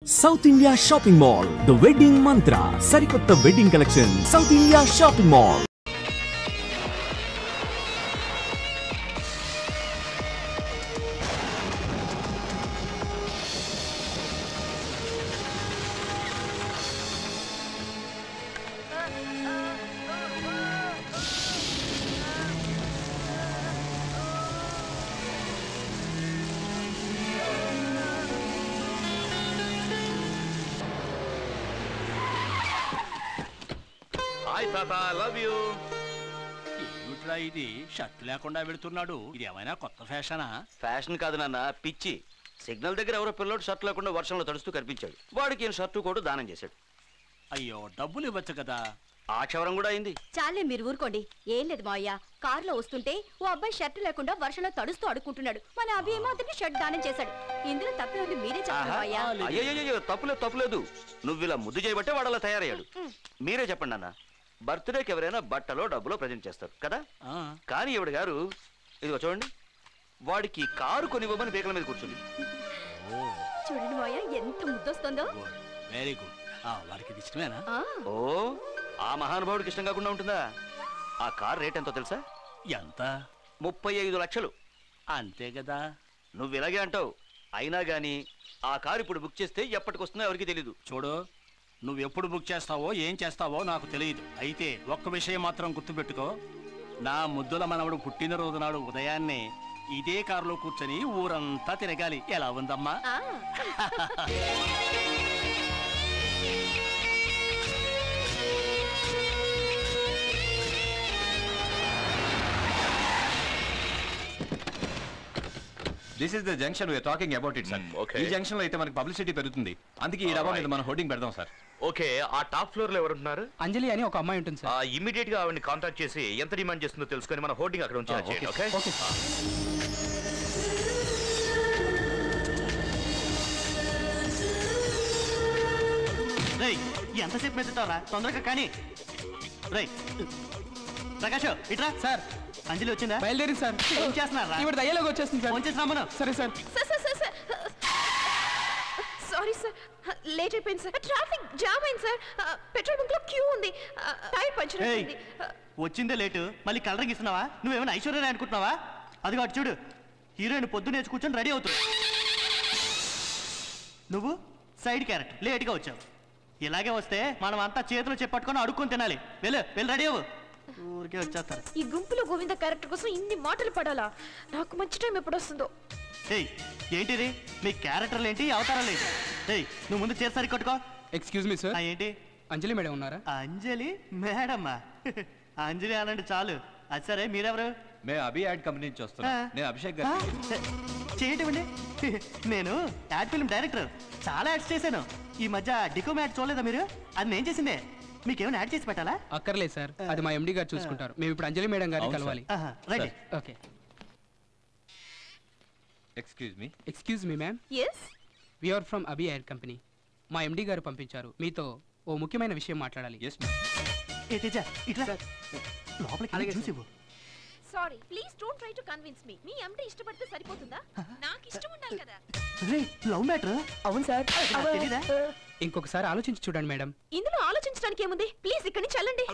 South India Shopping Mall, the wedding mantra. Sarikotta wedding collection. South India Shopping Mall. Hi Tata, I love you. ఏమిట్రా ఇది shirt లేకుండా వెళుతున్నాడు? ఇది ఏమైనా కొత్త ఫ్యాషనా? ఫ్యాషన్ కాదు నాన్న, పిచ్చి. సిగ్నల్ దగ్గర ఎవరో పిల్లోడు షర్ట్ లేకుండా వర్షంలో తడుస్తూ కనిపించాడు. వాడికి ఈయన షర్టు కూడా దానం చేశాడు. అయ్యో, డబ్బులు ఇవ్వచ్చు కదా. ఆ క్షవరం కూడా అయింది. చాలే మీరు ఊరుకోండి. ఏం లేదు మావయ్య, కారులో వస్తుంటే ఓ అబ్బాయి షర్ట్ లేకుండా వర్షంలో తడుస్తూ అడుక్కుంటున్నాడు. మన అభి ఏమో అతనికి షర్ట్ దానం చేశాడు. ఇందులో తప్పే ఉంది, మీరే చెప్పండి మావయ్య. అయ్యో తప్పులేదు. నువ్వు ఇలా ముద్దు చేయబట్టే వాడు అలా తయారయ్యాడు. మీరే చెప్పండి అన్న. బర్త్డేకి ఎవరైనా బట్టలో డబ్బులో ప్రజెంట్ చేస్తారు కదా, కానీ ఈవిడ గారు ఇదిగో చూడండి, వాడికి కారు కొనివ్వమని బేకల మీద కూర్చుంది. చూడండి మావయ్య, ఎంత ముద్దొస్తుందో. Very good. వాడికి ఇష్టమేనా? ఓ, ఆ మహానుభావుడికి ఇష్టం కాకుండా ఉంటుందా? ఆ కార్ రేట్ ఎంతో తెలుసా? ఎంత? 35 లక్షలు. అంతే కదా. నువ్వు ఇలాగే అంటావు, అయినా గానీ ఆ కారు ఇప్పుడు బుక్ చేస్తే ఎప్పటికొస్తుందో ఎవరికి తెలీదు. చూడు, నువ్వు ఎప్పుడు బుక్ చేస్తావో ఏం చేస్తావో నాకు తెలియదు. అయితే ఒక్క విషయం మాత్రం గుర్తుపెట్టుకో, నా ముద్దుల మనవడు పుట్టినరోజు నాడు ఉదయాన్నే ఇదే కారులో కూర్చొని ఊరంతా తిరగాలి. ఎలా ఉందమ్మా? This is the junction we are talking about it, sir. Okay. ఈ జంక్షన్ లో అయితే మనకి పబ్లిసిటీ పెరుగుతుంది. అందుకే ఈ డబ్బా మీద మనం హోర్డింగ్ పెడదాం సార్. ఓకే, ఆ టాప్ ఫ్లోర్ లో ఎవరు ఉంటున్నారు? అంజలి అని ఒక అమ్మాయి ఉంటుంది సార్. ఇమిడియట్ గా ఆవిడని కాంటాక్ట్ చేసి ఎంత డిమాండ్ చేస్తుందో తెలుసుకొని మన హోర్డింగ్ అక్కడ ఉంచాలి. Okay okay sir. రేయ్, ఎంతసేపు మెచ్చుతావరా? తొందరగా కానీ. రేయ్ ప్రకాష్, ఇట్రా. సార్, అంజలి వచ్చిందా? బయలుదేరింది సార్. ఏం చేస్తున్నారా? ఇవిడ దయ్యలోకి వచ్చేస్తుంది సార్. ఫోన్ చేసి రమ్మను. సరే సార్. సారీ సార్, లేట్ అయిపోయింది సార్. ట్రాఫిక్ జామ్ అయింది సార్. పెట్రోల్ బంక్ లో క్యూ ఉంది. టైర్ పంచర్ అయింది. వచ్చిందే లేటు, మళ్ళీ కలరింగ్ ఇస్తున్నావా? నువ్వేమైనా ఐశ్వర్య అనుకుంటున్నావా? అది కాదు చూడు, హీరోయిన్ పొద్దున్నే కూర్చొని రెడీ అవుతుంది. నువ్వు సైడ్ క్యారెక్టర్ లేట్గా వచ్చావు. ఇలాగే వస్తే మనం అంతా చేతులు చెప్పట్టుకొని అడుక్కొని తినాలి. వెళ్ళి రెడీ అవ్వు. ఊరికే వచ్చేస్తారు. ఈ గుంపులో గోవింద క్యారెక్టర్ కోసం ఇన్ని మాటలు పడాలా? నాకు మంచి టైం ఎప్పుడు వస్తుందో. ఏయ్, ఏంటిది? మీ క్యారెక్టర్లు ఏంటి, అవతారాలు ఏంటి? ఏయ్, నువ్వు ముందు చేసారి కొట్టుకో. Excuse me sir. ఏంటి? అంజలి మేడం ఉన్నారా? అంజలి మేడమ్మా? అంజలి అనండి చాలు. అది సరే, మీరెవరు? మేము అభి యాడ్ కంపెనీ నుంచి వస్తున్నాం. నేను అభిషేక్ గారు. చేయటండి. నేను యాడ్ ఫిల్మ్ డైరెక్టర్, చాలా యాడ్స్ చేశాను. ఈ మధ్య డికోమ్ యాడ్ చూడలేదా మీరు? అది నేను చేసిందే. మీకేమైనా యాడ్ చేసి పెట్టాలా? అక్కర్లేదు సార్, అది మా ఎండి గారు చూసుకుంటారు. మేము ఇప్పుడు అంజలి మేడం గారిని కలవాలి. Right. Okay. Excuse me ma'am. yes we are from Abhi ad company. మా ఎండి గారు పంపించారు, మీతో ఓ ముఖ్యమైన విషయం మాట్లాడాలి. Yes ma'am. ఇట్లా లోపలికి చూసి sorry, please don't try to convince me. మీ ఎండి ఇష్టపడితే సరిపోతుందా? నాకు ఇష్టం ఉండాలి కదా. Love matter. అవును సార్. తెలీదా? ఇంకొకసారి ఆలోచించి చూడండి మేడం. ఇందులో ఆలోచించడానికి ఏముంది? ప్లీజ్ ఇక్కడి నుంచి వెళ్ళండి.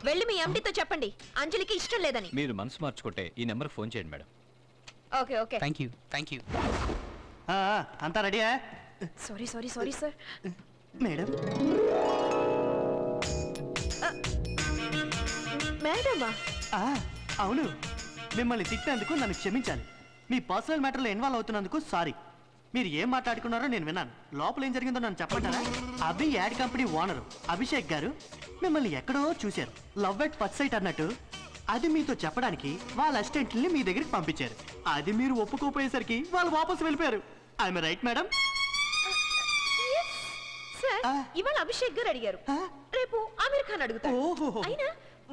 వెళ్ళి మీ ఎండితో చెప్పండి అంజలికి ఇష్టం లేదని. మీరు మనసు మార్చుకుంటే ఈ నెంబర్ ఫోన్ చేయండి madam. Okay okay. Thank you. అంతా రెడీయా? Sorry sir. మేడం. మేడమా? అవును, మిమ్మల్ని తిట్టినందుకు నన్ను క్షమించాలి. మీ పర్సనల్ మ్యాటర్లో ఇన్వాల్వ్ అవుతున్నందుకు సారీ. మీరు ఏం మాట్లాడుకున్నారో నేను విన్నాను. లోపల ఏం జరిగిందో నన్ను చెప్పంటారా? అభి యాడ్ కంపెనీ ఓనరు అభిషేక్ గారు మిమ్మల్ని ఎక్కడో చూశారు. లవ్ ఎట్ ఫస్ట్ సైట్ అన్నట్టు. అది మీతో చెప్పడానికి వాళ్ళ అసిస్టెంట్ని మీ దగ్గరికి పంపించారు. అది మీరు ఒప్పుకోపోయేసరికి వాళ్ళు వాపసు వెళ్ళిపోయారు. I'm right madam? సార్, ఇవాళ అభిషేక్ గారు అడిగారు, రేపు అమీర్ ఖాన్ అడుగుతారు. అయినా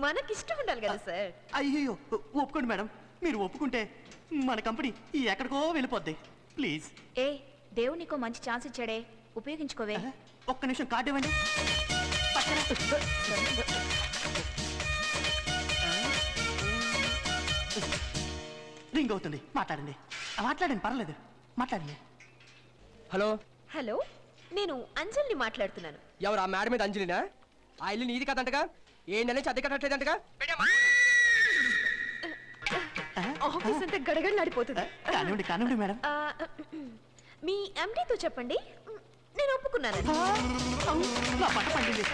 మనకిష్టం ఉండాలి కదా సార్. అయ్యో, ఒప్పుకోండి మేడం. మీరు ఒప్పుకుంటే మన కంపెనీ ఎక్కడికో వెళ్ళిపోద్ది. ప్లీజ్. ఏ దేవుడు నీకో మంచి ఛాన్స్ ఇచ్చాడే, ఉపయోగించుకోవే. ఒక్క నిమిషం కార్డు ఇవ్వండి. రింగ్ అవుతుంది, మాట్లాడండి. పర్లేదు, మాట్లాడండి. హలో హలో, నేను అంజలిని మాట్లాడుతున్నాను. ఎవరు ఆ మేడం మీద అంజలినా? ఆ ఇల్లు నీది కదంటగా, ఏ నెల చదివి కట్టట్లేదంటగా. ఆఫీస్ అంతా గడగడలాడిపోతుంది. కానివ్వండి కానివ్వండి మేడం. మీ ఎండీతో చెప్పండి, నేను ఒప్పుకున్నాను. నా పట్ట పండింది.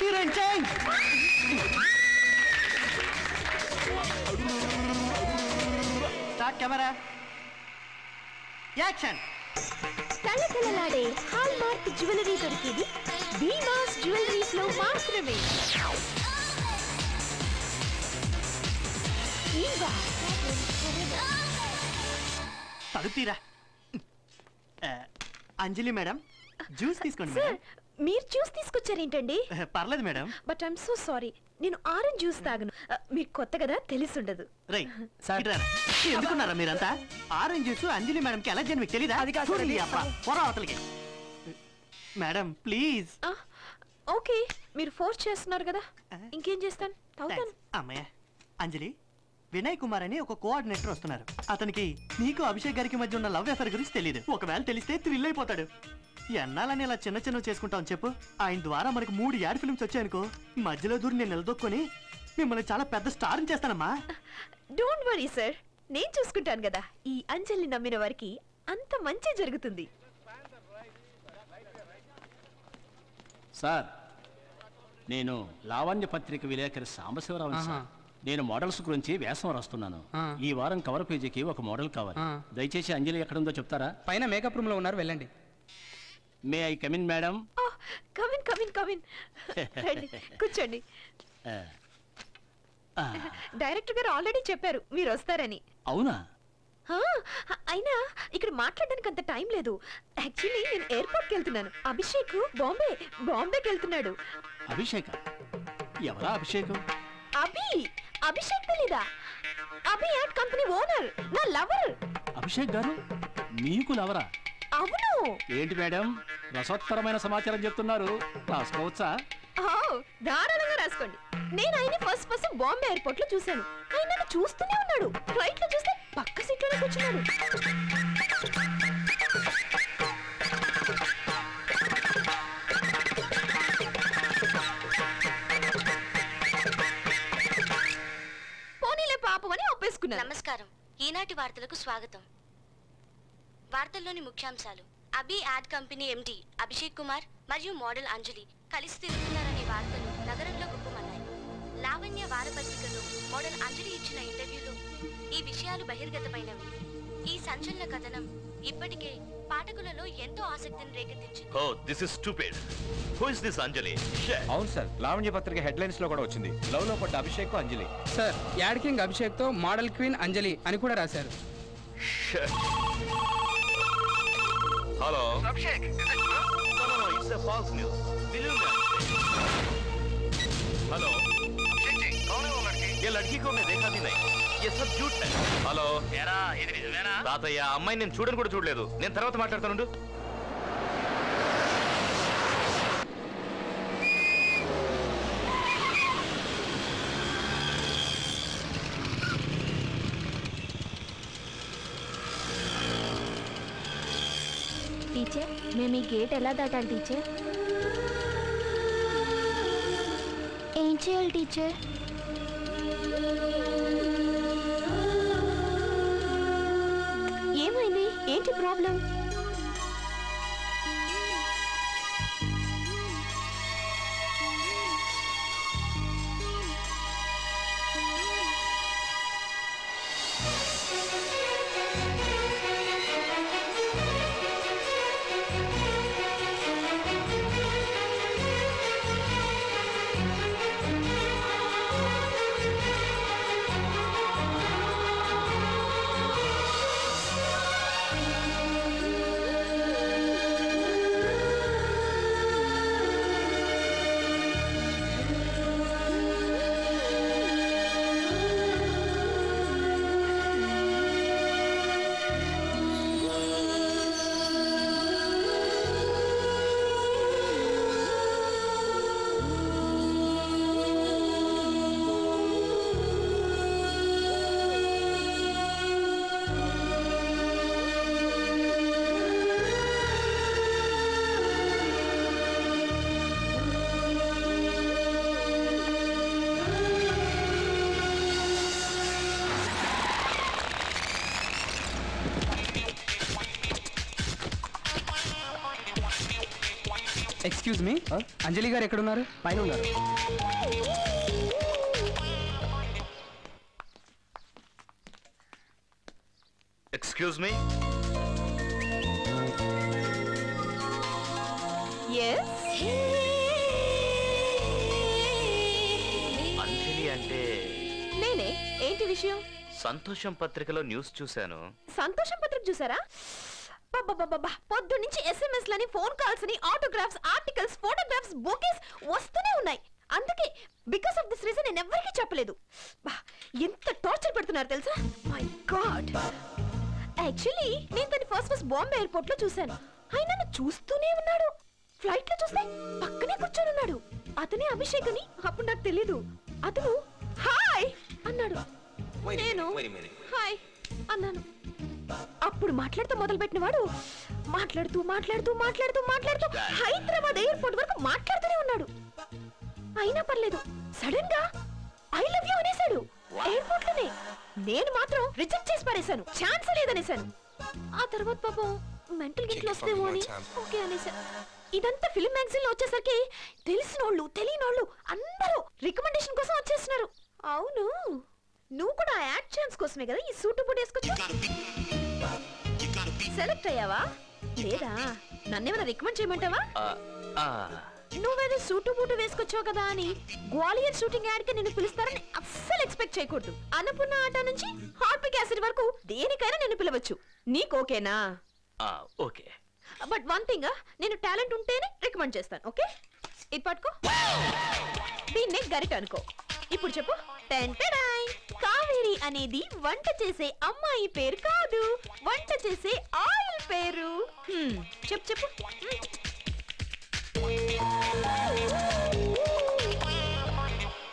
Heroine change. Start camera, action. తలతలలాడే హాల్ మార్క్ జ్యువెలరీ దొరికేది భీమాస్ జ్యువెలరీస్ లో మాత్రమే. తడుతీరా. అంజలి మేడం, జ్యూస్ తీసుకోండి మేడం. మీరు జ్యూస్ తీసుకొచ్చారేంటండి? పర్లేదు madam. But I'm so sorry, నేను ఆరెంజ్ జ్యూస్ తాగను. మీరు కొత్త కదా, తెలిసుండదు. రై ఎందుకున్నారా మీరంతా? ఆరెంజ్ జ్యూస్ అంజలి మేడంకి ఎలా చేయను మీకు తెలీదా? అది కాదు అవతలకి. Madam please. ఓకే, మీరు ఫోర్స్ చేస్తున్నారు కదా, ఇంకేం చేస్తాను, తాగుతాను. అమ్మయ్య. అంజలి, వినయ్ కుమార్ అని ఒక కోఆర్డినేటర్ వస్తున్నారు. అతనికి నీకు అభిషేక్ గారికి మధ్య ఉన్న లవ్ అఫేర్ గురించి తెలియదు. ఒకవేళ తెలిస్తే థ్రిల్ అయిపోతాడు. ఎన్నాలని ఇలా చిన్న చిన్న చేసుకుంటాం చెప్పు? ఆయన ద్వారా మనకు 3 యాడ్ ఫిల్మ్స్ వచ్చాయనుకో, మధ్యలో దూరి నేను నిలదొక్కుని మిమ్మల్ని చాలా పెద్ద స్టార్ చేస్తానమ్మా. డోంట్ వరీ సార్, నేను చూసుకుంటాను కదా. ఈ అంజలిని నమ్మిన వారికి అంత మంచి జరుగుతుంది. సార్, నేను లావణ్య పత్రిక విలేకరి సాంబశివరావు సార్. నేను మోడల్స్ గురించి వ్యాసం రాస్తున్నాను. ఈ వారం కవర్ పేజీకి ఒక మోడల్ కావాలి. దయచేసి అంజలి ఎక్కడుందో చెప్తారా? పైన మేకప్ రూమ్ లో ఉన్నారు, వెళ్ళండి. May I come in madam? Come in come in come in, కూర్చోండి. డైరెక్టర్ గారు ఆల్రెడీ చెప్పారు మీరు వస్తారని. అవునా? అయినా ఇక్కడ మాట్లాడడానికి అంత టైం లేదు. యాక్చువల్లీ నేను ఎయిర్పోర్ట్కి వెళ్తున్నాను. అభిషేక్ బాంబేకి వెళ్తున్నాడు. అభిషేక్? ఎవరా అభిషేక్? అభిషేక్ తెలీదా? అభి యాడ్ కంపెనీ ఓనర్, నా లవర్. అభిషేక్ గారు మీకు లవరా? అవును. ఏంటి మేడం రసోత్తరమైన సమాచారం చెప్తున్నారు, రాసుకోవచ్చా? ధారాళంగా రాసుకోండి. నేను ఆయన ఫస్ట్ పర్సన్ బాంబే ఎయిర్పోర్ట్ లో చూశాను. ఆయన నన్ను చూస్తూనే ఉన్నాడు. ఫ్లైట్ లో చూస్తే పక్క సీట్ లోనే కూర్చున్నాడు. పోనీలే పాపం అని ఒప్పేసుకున్నాను. నమస్కారం, ఈనాటి వార్తలకు స్వాగతం. వార్తల్లోని ముఖ్యాంశాలు: Abhi ad company MD Abhishek Kumar మరియు మోడల్ అంజలి కలిసి తిరుగుతున్నారనే వార్తలు నగరంలో గుప్పమన్నాయి. లావణ్య వారపత్రికలో మోడల్ అంజలి ఇచ్చిన ఇంటర్వ్యూలో ఈ విషయాలు బహిర్గతమైనవి. ఈ సంచలన కథనం ఇప్పటికే పాఠకులలో ఎంతో ఆసక్తిని రేకెత్తించింది. అవును సార్, లావణ్య పత్రిక హెడ్లైన్స్ లో కూడా వచ్చింది. లవ్ లో పడ్డ అభిషేక్ అంజలి. సార్, యాడ్ కింగ్ అభిషేక్ తో మోడల్ క్వీన్ అంజలి అని కూడా రాశారు. Hello Abhishek, is it true? No, it's a false news. Believe me. Hello Abhishek ji, कौन है वो लड़की? ये लड़की को मैं देखा भी नहीं. ये सब झूठ है. हेलो ఏరా, ఇది నిజమేనా? తాతయ్య, అమ్మాయి నేను చూడను కూడా చూడలేదు. నేను తర్వాత మాట్లాడతాను. టీచర్, మేము ఈ గేట్ ఎలా దాటాలి టీచర్? ఏం చేయాలి టీచర్? ఏమైంది? ఏంటి ప్రాబ్లం? ఎక్స్క్యూజ్ మీ, అంజలి గారు ఎక్కడున్నారు? పైన ఉన్నారు. Excuse me. అంజలి అంటే నేనే. ఏంటి విషయం? సంతోషం పత్రికలో న్యూస్ చూశాను. సంతోషం పత్రిక చూసారా? పొద్దు నుంచి SMS లని, ఫోన్ కాల్స్ అని, ఆటోగ్రాఫ్స్, ఆర్టికల్స్, ఫోటోగ్రాఫ్స్, బొకేస్ వస్తూనే ఉన్నాయి. అందుకే బికాస్ ఆఫ్ దిస్ రీజన్ నేను ఎవరికీ చెప్పలేదు. ఎంత టార్చర్ పెడుతున్నారు తెలుసా? My God. యాక్చువల్లీ నేను తన ఫస్ట్ బాంబే ఎయిర్పోర్ట్ లో చూశాను. ఆయన నన్ను చూస్తూనే ఉన్నాడు. ఫ్లైట్ లో చూస్తే పక్కనే కూర్చొని ఉన్నాడు. అతనే అభిషేక్ అని అప్పుడు నాకు తెలీదు. అతను హాయ్ అన్నాడు. నేను హాయ్ అన్నాను. అప్పుడు మాట్లాడుతూ మొదలుపెట్టిన వాడు మాట్లాడుతూ మాట్లాడుతూ మాట్లాడుతూ మాట్లాడుతూ హైదరాబాద్ ఎయిర్పోర్ట్ వరకు మాట్లాడుతూనే ఉన్నాడు. అయినా పర్లేదు, సడన్ గా ఐ లవ్ యూ అనేసాడు ఎయిర్పోర్ట్ లోనే. నేను మాత్రం రిజెక్ట్ చేసి పారేశాను. ఛాన్స్ లేదనేసాను. ఆ తర్వాత పాపం మెంటల్ గిట్లు వస్తేమో అని ఓకే అనేసా. ఇదంతా ఫిల్మ్ మ్యాగజైన్ లో వచ్చేసరికి తెలిసినోళ్ళు తెలియనోళ్ళు అందరూ రికమెండేషన్ కోసం వచ్చేస్తున్నారు. అవును, నువ్వు కూడా యాడ్ ఛాన్స్ కోసమే కదా ఈ సూట్ బూట్ వేసుకొచ్చా? సెలెక్ట్ అయ్యావా లేదా? నన్నేమైనా రికమెండ్ చేయమంటావా? నువ్వేదో సూటు బూటు వేసుకొచ్చావు కదా అని గ్వాలియర్ షూటింగ్ యాడ్ కి నిన్ను పిలుస్తారని అస్సలు ఎక్స్పెక్ట్ చేయకూడదు. అన్నపూర్ణ ఆట నుంచి హార్పిక్ యాసిడ్ వరకు దేనికైనా నిన్ను పిలవచ్చు. నీకు ఓకేనా? ఓకే. బట్ వన్ థింగ్, నేను టాలెంట్ ఉంటేనే రికమెండ్ చేస్తాను. ఓకే, ఇది పట్టుకో. దీన్నే గరిట అనుకో. ఇప్పుడు చెప్పు. కావేరి అనేది వంట చేసే అమ్మాయి పేరు కాదు, వంట చేసే ఆయిల్ పేరు. చెప్పు చెప్పు.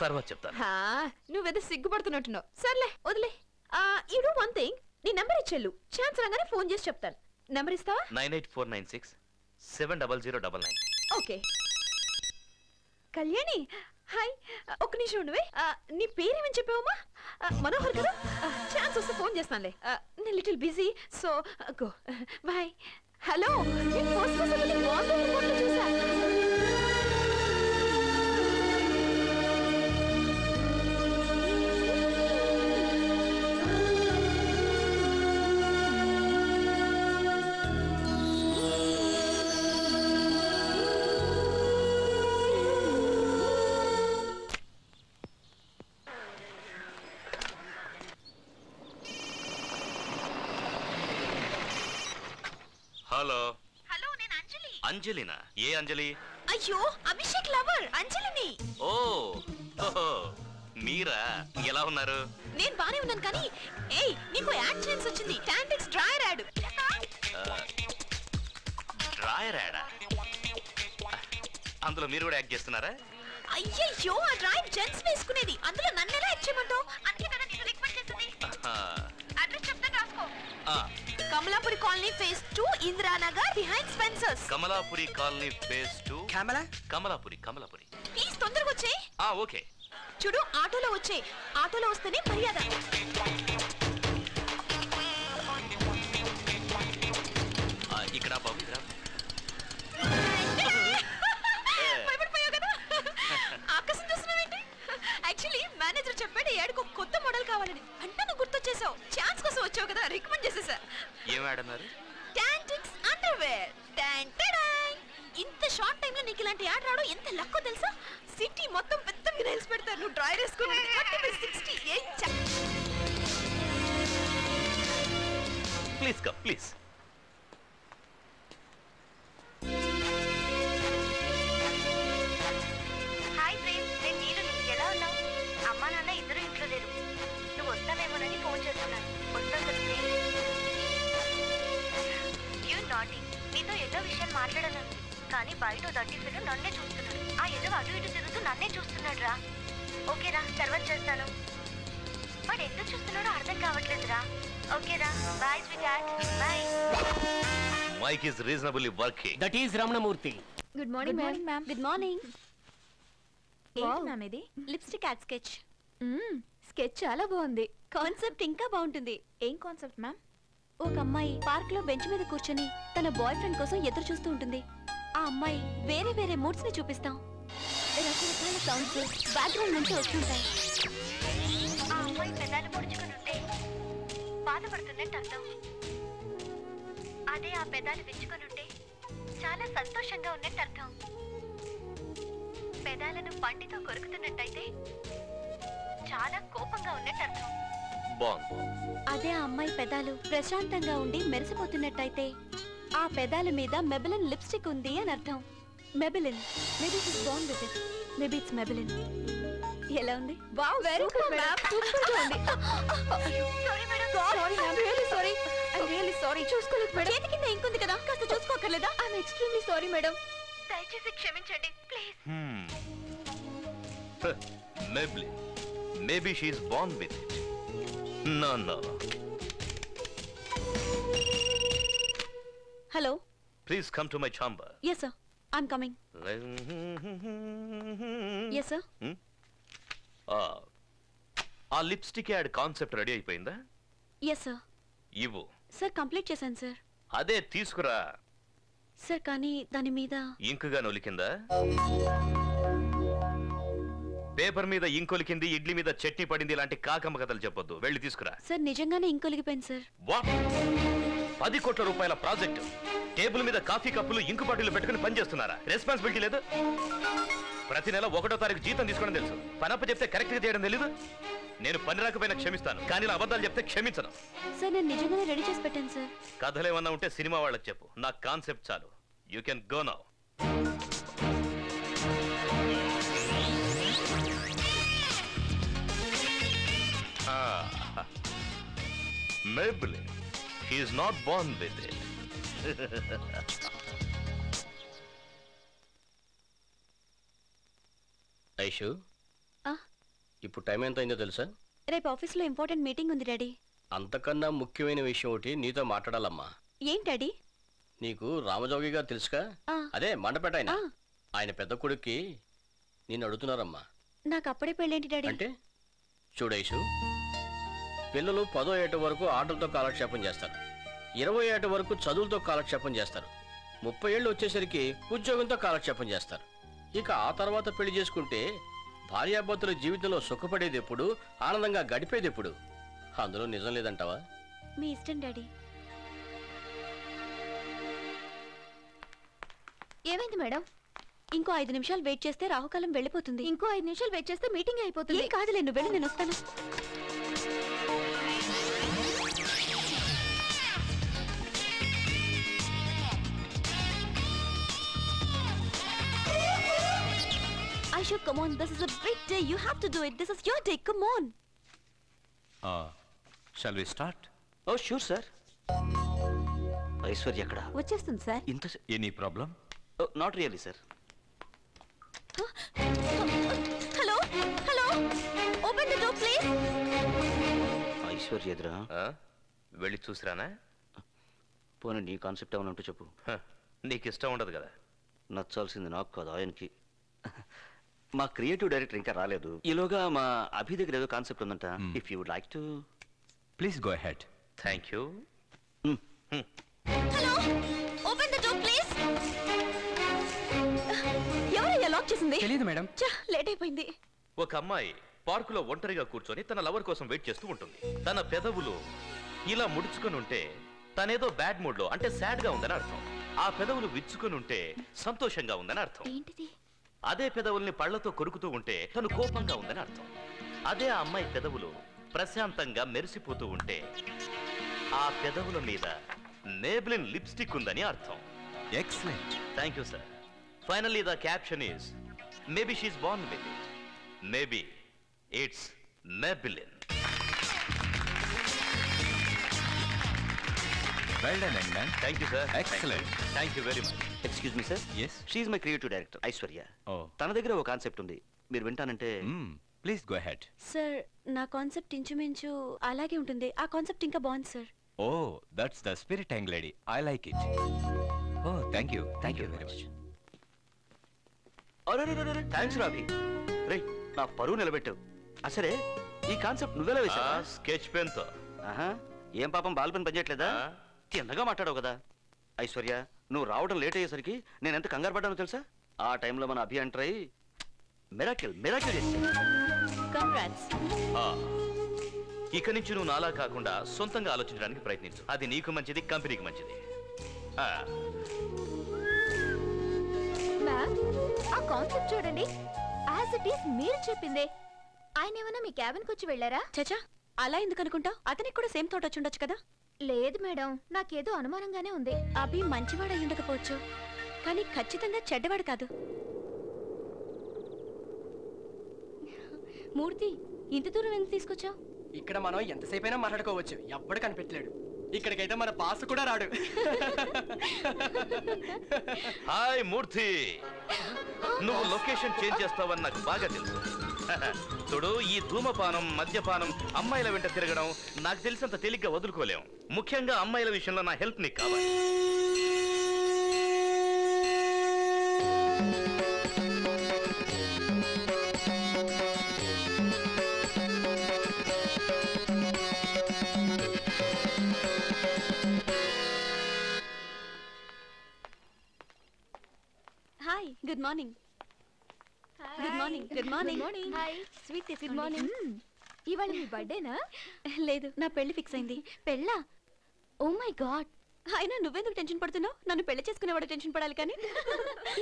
తర్వాత చెప్తాను. నువ్వేదో సిగ్గుపడుతున్నట్టున్నావు. సర్లే వదిలే. యు డు వన్ థింగ్, నీ నెంబర్ ఇచ్చేళ్ళు. ఛాన్స్ రాగానే ఫోన్ చేసి చెప్తాను. నెంబర్ ఇస్తావా? 9849670099. ఓకే. కళ్యాణి హాయ్, ఒక్క నిమిషం ఉండవే. నీ పేరేమని చెప్పావమ్మా? మనోహర్ కదా? ఛాన్స్ వస్తే ఫోన్ చేస్తానులే. నేను little busy, so go bye. Hello, నేను ఫస్ట్ చూసా. హలో. హలో, నేను అంజలి. అంజలినా? ఏ అంజలి? అయ్యో, అభిషేక్ లవర్ అంజలిని. ఓహో, మీరా? ఎలా ఉన్నారు? నేను బానే ఉన్నాను కానీ ఏయ్, నీకు యాడ్ ఛాన్స్ వచ్చింది. టాంటిక్స్ డ్రైయర్ యాడ్. డ్రైయర్ యాడా? అందులో మీరు కూడా యాక్ట్ చేస్తున్నారా? అయ్యయ్యో, ఆ డ్రైయర్ జెంట్స్ వేసుకునేది. అందులో నన్ను ఎలా యాక్ట్ చేయమంటావు? అందుకే కదా నేను రిక్వెస్ట్ చేసింది. అడ్రస్ చెప్తా రాసుకో. Kamalapuri colony phase 2, Indiranagar behind Spencer's. Kamalapuri colony phase 2. Kamalapuri. Please తొందరగా వచ్చే. ఓకే. చూడు, ఆటోలో వచ్చే. ఆటోలో వస్తేనే మర్యాద. ఇక్కడ పవిత్ర. భయపడిపోయావు కదా? ఆకాశం చూస్తున్నావేంటి? యాక్చువల్లీ మేనేజర్ చెప్పాడు ఏడుకు కొత్త మోడల్ కావాలని. అంటే నువ్వు గుర్తొచ్చేసావు. ఛాన్స్ కోసం వచ్చావు కదా, రికమెండ్ చేసేసా. ఏం యాడ్ అన్నారు? టాంటిక్స్ అండర్వేర్. ఇంత షార్ట్ టైం లో నీకు ఇలాంటి యాడ్ రావడం ఎంత లక్కో తెలుసా? సిటీ మొత్తం పెద్ద వినైల్స్ పెడతారు. నువ్వు డ్రైవర్ వేసుకుని 30/60. Please come, please. Hi Prem, నేను నీలుని. ఎలా ఉన్నావు? అమ్మా నాన్న ఇద్దరు ఇంట్లో లేరు. నువ్వు వస్తావేమోనని ఫోన్ చేస్తున్నాను. వస్తావు కదా ప్రేమ్? You naughty. నీతో ఎన్నో విషయాలు మాట్లాడాలను, కానీ బయట దట్టి ఫిల్మ్ నన్నే చూస్తున్నాడు. ఆ ఏదో అటు ఇటు తిరుగుతూ నన్నే చూస్తున్నాడు రా. ఓకేరా, తర్వాత చేస్తాను. వాడు ఎందుకు చూస్తున్నాడో అర్థం కావట్లేదురా. ఓకేరా, bye sweet. Bye. Mike is reasonably working. That is Ramanamurthy. Good morning ma'am. Good morning. ఏంటి మ్యామ్ ఇది? Lipstick ad sketch. స్కెచ్ చాలా బాగుంది. కాన్సెప్ట్ ఇంకా బాగుంటుంది. ఏం కాన్సెప్ట్ మ్యామ్? ఒక అమ్మాయి పార్క్ లో బెంచ్ మీద కూర్చొని తన బాయ్ ఫ్రెండ్ కోసం ఎదురు చూస్తూ ఉంటుంది. ఆ అమ్మాయి వేరే వేరే మూడ్స్ ని చూపిస్తాం. రకరకాల సౌండ్స్ బ్యాక్గ్రౌండ్ నుంచి వస్తుంటాయి. ఆ అమ్మాయి పెదాలు ముడుచుకుని ఉంటే బాధపడుతున్నట్టు అర్థం. అదే ఆ పెదాలు విచ్చుకొని ఉంటే చాలా సంతోషంగా ఉన్నట్టు అర్థం. పెదాలను పంటితో కొరుకుతున్నట్టయితే చాలా కోపంగా ఉన్నట్టు అర్థం. అదే ఆ అమ్మాయి పెదాలు ప్రశాంతంగా ఉండి మెరిసిపోతున్నట్టయితే ఆ పెదాల మీద మెబిలిన్ లిప్స్టిక్ ఉంది అని అర్థం. Maybelline, maybe it's born with it, maybe it's Maybelline. ఎలా ఉంది? Wow, very good ma'am, super గా ఉంది. Sorry madam, sorry ma'am, really sorry, I really sorry. చూసుకోలేదు మేడం, చేతి కింద ఇంకుంది కదా, కాస్త చూసుకోకర్లేదా? I am extremely sorry madam, దయచేసి క్షమించండి please. Maybelline. Maybe she is born with it. No. Hello. Please come to my chamber. Yes sir, I'm coming. Yes sir. ఆ లిప్స్టిక్ యాడ్ కాన్సెప్ట్ రెడీ అయిపోయిందా? Yes sir. ఇవ్వు. Sir complete చేశాను sir. అదే తీసుకురా. Sir కానీ దాని మీద ఇంకుగా నొలికిందా? Paper మీద ఇంకొలికింది, ఇడ్లీ మీద చట్నీ పడింది ఇలాంటి కాకమ్మ కథలు చెప్పొద్దు. వెళ్ళి తీసుకురా. సార్ నిజంగానే ఇంకొలిగిపోయింది సార్. 10 కోట్ల రూపాయల ప్రాజెక్టు, టేబుల్ మీద కాఫీ కప్పులు ఇంకు బాటిల్ పెట్టుకుని పనిచేస్తున్నారా? రెస్పాన్సిబిలిటీ లేదు? ప్రతి నెల 1వ తారీఖు జీతం తీసుకోవడం తెలుసు, పనప్ప చెప్తే కరెక్ట్ గా చేయడం తెలీదు? నేను పని రాకపోయినా క్షమిస్తాను, కానీ నా అబద్ధాలు చెప్తే క్షమించను. సార్ నేను నిజంగానే రెడీ చేసి పెట్టాను సార్. కథలేమన్నా ఉంటే సినిమా వాళ్ళకి చెప్పు, నా కాన్సెప్ట్ చాలు. You can go now. Maybelline. He is not born with it. Aishu, ఇప్పుడు టైం ఎంత అయిందో తెలుసా? రేపు ఆఫీస్లో ఇంపార్టెంట్ మీటింగ్ ఉంది డాడీ. అంతకన్నా ముఖ్యమైన విషయం ఒకటి నీతో మాట్లాడాలమ్మా. ఏంటి డాడీ? నీకు రామజోగి గారు తెలుసుగా? అదే మండపేట ఆయన పెద్ద కొడుక్కి నిన్ను అడుగుతున్నారమ్మా. నాకు అప్పుడే పెళ్ళేంటి డాడీ? అంటే చూడైషు, పిల్లలు 10వ ఏట వరకు ఆటలతో కాలక్షేపం చేస్తారు, 20వ ఏట వరకు చదువులతో కాలక్షేపం చేస్తారు, 30 ఏళ్ళు వచ్చేసరికి ఉద్యోగంతో కాలక్షేపం చేస్తారు. ఇక ఆ తర్వాత పెళ్లి చేసుకుంటే భార్యాభర్తల జీవితంలో సుఖపడేది ఎప్పుడు, ఆనందంగా గడిపేది ఎప్పుడు? అందులో నిజం లేదంటావా? మీ ఇష్టం డాడీ. ఏమైంది మేడం? ఇంకో 5 నిమిషాలు వెయిట్ చేస్తే రాహుకాలం వెళ్ళిపోతుంది. ఇంకో 5 నిమిషాలు వెయిట్ చేస్తే మీటింగ్ అయిపోతుంది. ఏం కాదులే, నువ్వు వెళ్ళి, నేను వస్తాను. Aisha, come on, this is a big day. You have to do it. This is your day. Come on. Shall we start? Oh, sure, sir. Aishwarya ఎక్కడ? వచ్చేస్తుంది సార్. ఇంత any problem? Not really sir. Hello hello, open the door please. Aishwarya ఎదురా? వెళ్ళి చూసిరానా? పోనీ నీ concept ఏమైనా ఉంటే చెప్పు. నీకు ఇష్టం ఉండదు కదా. నచ్చాల్సింది నాకు కాదు, ఆయనకి. మా క్రియేటివ్ డైరెక్టర్ ఇంకా రాలేదు. ఈలోగా మా అభి దగ్గర ఏదో కాన్సెప్ట్ ఉందంట. If you would like to please go ahead. Thank you. Hello, open the door please. ఎవరయ్యా లాక్ చేసింది? తెలియదు మేడం. లేట్ అయిపోయింది. ఒక అమ్మాయి పార్కులో ఒంటరిగా కూర్చొని తన లవర్ కోసం వెయిట్ చేస్తూ ఉంటుంది. తన పెదవులు ఇలా ముడుచుకొని ఉంటే తనేదో బ్యాడ్ మూడ్ లో, అంటే సాడ్ గా ఉందని అర్థం. ఆ పెదవులు విచ్చుకొని ఉంటే సంతోషంగా ఉందని అర్థం. ఏంటిది? అదే పెదవుల్ని పళ్లతో కొరుకుతూ ఉంటే తను కోపంగా ఉందని అర్థం. అదే ఆ అమ్మాయి పెదవులు ప్రశాంతంగా మెరిసిపోతూ ఉంటే ఆ పెదవుల మీద మేబ్లిన్ లిప్స్టిక్ ఉందని అర్థం. Excellent. Thank you sir. Finally the caption is maybe she's born with it, maybe it's Maybelline. Well done, young man. Thank you, sir. Excellent. Thank you very much. Excuse me, sir. Yes. She is my creative director, Aishwarya. Oh. తన దగ్గర ఒక concept ఉంది, మీరు వింటానంటే. Please go ahead. Sir, నా concept ఇంచుమించు అలాగే ఉంటుంది. ఆ కాన్సెప్ట్ ఇంకా బాగుంది sir. Oh, that's the spirit, young lady. I like it. Oh, thank you. Thank you very much. అరే థ్యాంక్స్ రావి. రేయ్, నా పరువు నిలబెట్టావు. అసలే ఈ కాన్సెప్ట్ నువ్వెలా వేసావా? స్కెచ్ పెన్ తో. ఏం పాపం బాల్ పెన్ పనిచేయట్లేదా? తిన్నగా మాట్లాడవు కదా. ఐశ్వర్య, నువ్వు రావడం లేట్ అయ్యేసరికి నేను ఎంత కంగారు పడ్డానో తెలుసా? ఆ టైంలో మన అభి ఎంటర్ అయ్యి మిరాకిల్ చేసి ఇక నుంచి నువ్వు నాలా కాకుండా సొంతంగా ఆలోచించడానికి ప్రయత్నించు. అది నీకు మంచిది, కంపెనీకి మంచిది. ఆ కాన్సెప్ట్ చూడండి, యాజ్ ఇట్ ఈస్ మీరు చెప్పిందే. ఆయన ఏమైనా మీ క్యాబిన్కి వచ్చి వెళ్ళారా? చచా, అలా ఎందుకు అనుకుంటావు? అతనికి కూడా సేమ్ థాట్ వచ్చి ఉండొచ్చు కదా. లేదు మేడం, నాకేదో అనుమానంగానే ఉంది. అభి మంచివాడు అయి ఉండకపోవచ్చు, కానీ ఖచ్చితంగా చెడ్డవాడు కాదు. మూర్తి, ఇంత దూరం ఎందుకు తీసుకొచ్చావు? ఇక్కడ మనం ఎంతసేపు అయినా మాట్లాడుకోవచ్చు, ఎవ్వడు కనిపెట్టలేడు. ఇక్కడికైతే మన పాస్ కూడా రాడు. హాయ్ మూర్తి, నువ్వు లొకేషన్ చేంజ్ చేస్తావని నాకు బాగా తెలుసు. చూడు, ఈ ధూమపానం, మద్యపానం, అమ్మాయిల వెంట తిరగడం నాకు తెలిసినంత తేలిగ్గా వదులుకోలేం. ముఖ్యంగా అమ్మాయిల విషయంలో నా హెల్ప్ నీకు కావాలి. Hi, good morning. Good morning. Hi, sweet తీసుకోండి. Good morning. ఇవాళ మీ బర్త్డేనా? లేదు, నా పెళ్లి ఫిక్స్ అయింది. పెళ్ళా? Oh my god. అయినా నువ్వెందుకు టెన్షన్ పడుతున్నావు? నన్ను పెళ్లి చేసుకునేవాడు టెన్షన్ పడాలి కానీ.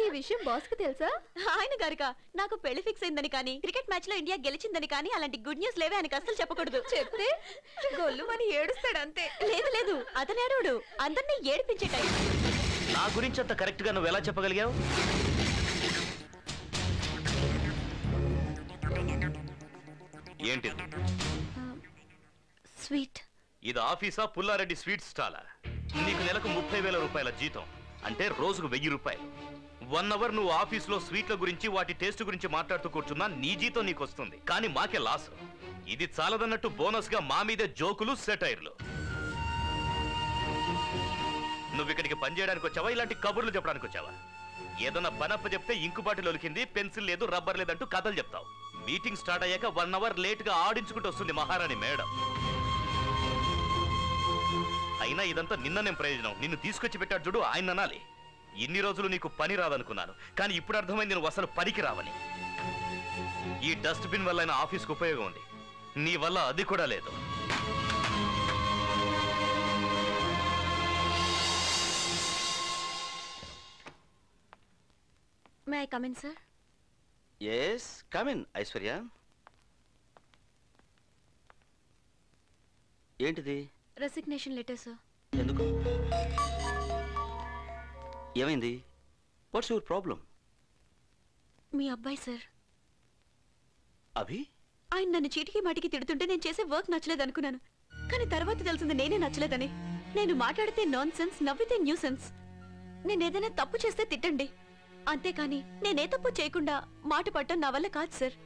ఈ విషయం బాస్ కు తెలుసా? ఆయన గారుగా నాకు పెళ్లి ఫిక్స్ అయిందని కానీ, క్రికెట్ మ్యాచ్ లో ఇండియా గెలిచిందని కానీ అలాంటి గుడ్ న్యూస్ లేవే ఆయనకు అసలు చెప్పకూడదు. చెప్తే గొల్లుమని ఏడుస్తాడు అంతే. లేదు, అతను ఏడవడు, అందరినీ ఏడిపించే టైం. నా గురించి అంత కరెక్ట్ గా నువ్వు ఎలా చెప్పగలిగావు? ఏంటిది? స్వీట్. ఇది ఆఫీసా, పుల్లారెడ్డి స్వీట్ స్టాలా? నీకు నెలకు 30,000 రూపాయల జీతం, అంటే రోజుకు 1000 రూపాయలు. 1 అవర్ నువ్వు ఆఫీసులో స్వీట్ల గురించి, వాటి టేస్ట్ గురించి మాట్లాడుతూ కూర్చున్నా నీ జీతం నీకు వస్తుంది, కానీ మాకే లాస్. ఇది చాలదన్నట్టు బోనస్ గా మా మీదే జోకులు, సెటైర్లు. నువ్వు ఇక్కడికి పనిచేయడానికి వచ్చావా, ఇలాంటి కబుర్లు చెప్పడానికి వచ్చావా? ఏదన్నా పనప్ప చెప్తే ఇంకు బాటిల్ ఒలికింది, పెన్సిల్ లేదు, రబ్బర్ లేదంటూ కథలు చెప్తావు. మీటింగ్ స్టార్ట్ అయ్యాక 1 అవర్ లేట్ గా ఆడించుకుంటూ వస్తుంది మహారాణి మేడం. అయినా ఇదంతా నిన్న నేను ప్రయోజనం, నిన్ను తీసుకొచ్చి పెట్టాడు చూడు, ఆయన అనాలి. ఇన్ని రోజులు నీకు పని రాదనుకున్నాను, కానీ ఇప్పుడు అర్థమైంది నువ్వు అసలు పనికి రావని. ఈ డస్ట్ బిన్ వల్ల ఆయన ఆఫీస్కి ఉపయోగం ఉంది, నీ వల్ల అది కూడా లేదు. May I come in sir? Yes, come in Aishwarya. ఏంటిది? Resignation letter sir. ఎందుకు? ఏమైంది? What's your problem? మీ అబ్బాయి సార్. అభి? ఆయన నన్ను చీటికి మాటికి తిడుతుంటే నేను చేసే వర్క్ నచ్చలేదు అనుకున్నాను, కానీ తర్వాత తెలిసింది నేనే నచ్చలేదని. నేను మాట్లాడితే నాన్ సెన్స్, నవ్వితే న్యూ సెన్స్. నేనేదైనా తప్పు చేస్తే తిట్టండి, అంతేకాని నేనే తప్పు చేయకుండా మాట పట్టడం నా వల్ల కాదు సార్.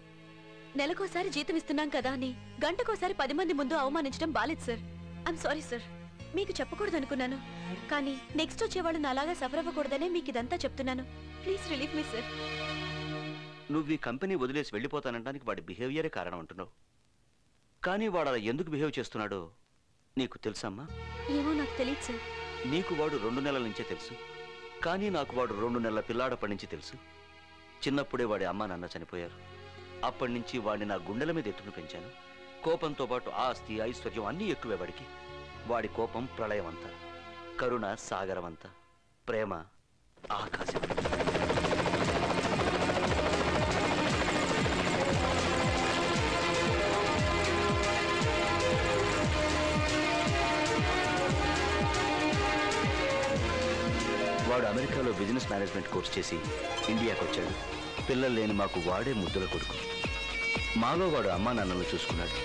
నెలకోసారి జీతం ఇస్తున్నాం కదా అని గంటకోసారి 10 మంది ముందు అవమానించడం బాలేదు సార్. I'm sorry sir. మీకు చెప్పకూడదు అనుకున్నాను, కానీ నెక్స్ట్ వచ్చేవాళ్ళు నాలాగా సఫర్ అవ్వకూడదనే మీకు ఇదంతా చెప్తున్నాను. Please relieve me sir. నువ్వు ఈ కంపెనీ వదిలేసి వెళ్ళిపోతానంటానికి వాడి బిహేవియరే కారణం అంటున్నావు, కానీ వాడు అలా ఎందుకు బిహేవ్ చేస్తున్నాడో నీకు తెలుసమ్మా? ఏమో నాకు తెలియదు సార్. నీకు వాడు 2 నెలల నుంచే తెలుసు, కానీ నాకు వాడు 2 నెలల పిల్లాడప్పటి నుంచి తెలుసు. చిన్నప్పుడే వాడి అమ్మా నాన్న చనిపోయారు. అప్పటి నుంచి వాడిని నా గుండెల మీద ఎత్తుకుని పెంచాను. కోపంతో పాటు ఆస్తి, ఐశ్వర్యం అన్నీ ఎక్కువే వాడికి. వాడి కోపం ప్రళయమంతా, కరుణ సాగరమంతా, ప్రేమ ఆకాశం. వాడు అమెరికాలో బిజినెస్ మేనేజ్మెంట్ కోర్స్ చేసి ఇండియాకి వచ్చాడు. పిల్లలు లేని మాకు వాడే ముద్దుల కొడుకు. మాలో వాడు అమ్మా నాన్నలు చూసుకున్నాడు.